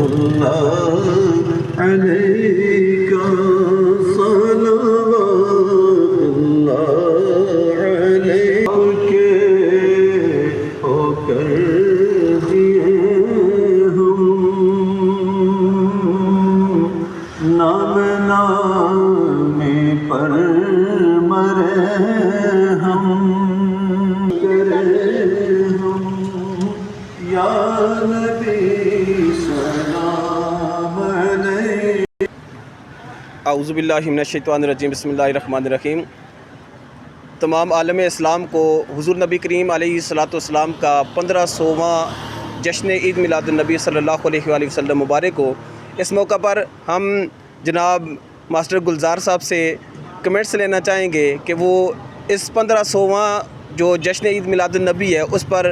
اللہ علیکہ صلوات اللہ علیہ کے ہو کر دیے ہم نام نام پر مرے ہم یا نبی سلام علیک۔ اعوذ باللہ من الشیطان الرجیم، بسم اللہ الرحمن الرحیم۔ تمام عالم اسلام کو حضور نبی کریم علیہ الصلاۃ والسلام کا 1500واں جشن عید میلاد النبی صلی اللہ علیہ وآلہ وسلم مبارک ہو۔ اس موقع پر ہم جناب ماسٹر گلزار صاحب سے کمنٹس لینا چاہیں گے کہ وہ اس 1500واں جو جشن عید میلاد النبی ہے اس پر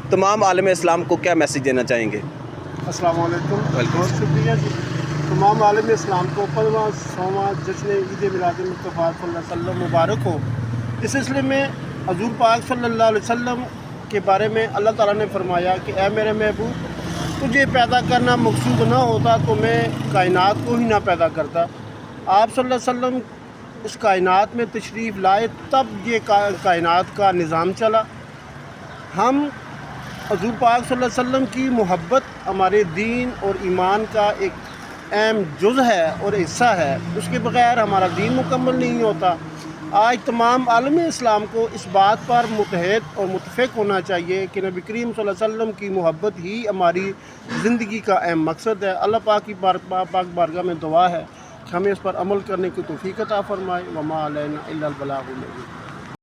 تمام عالم اسلام کو کیا میسیج دینا چاہیں گے؟ السلام علیکم، بہت شکریہ جی۔ تمام عالم اسلام کو 1500واں جشن عید میلاد مصطفیٰ صلی اللہ علیہ وسلم مبارک ہو۔ اس سلسلے میں حضور پاک صلی اللہ علیہ وسلم کے بارے میں اللہ تعالیٰ نے فرمایا کہ اے میرے محبوب، تجھے پیدا کرنا مقصود نہ ہوتا تو میں کائنات کو ہی نہ پیدا کرتا۔ آپ صلی اللہ علیہ وسلم اس کائنات میں تشریف لائے تب یہ کائنات کا نظام چلا۔ ہم حضور پاک صلی اللہ علیہ وسلم کی محبت ہمارے دین اور ایمان کا ایک اہم جز ہے اور حصہ ہے، اس کے بغیر ہمارا دین مکمل نہیں ہوتا۔ آج تمام عالم اسلام کو اس بات پر متحد اور متفق ہونا چاہیے کہ نبی کریم صلی اللہ علیہ وسلم کی محبت ہی ہماری زندگی کا اہم مقصد ہے۔ اللہ پاک کی پاک بارگاہ میں دعا ہے کہ ہمیں اس پر عمل کرنے کی توفیق عطا فرمائے۔ وما علینا الا البلاغ المبین۔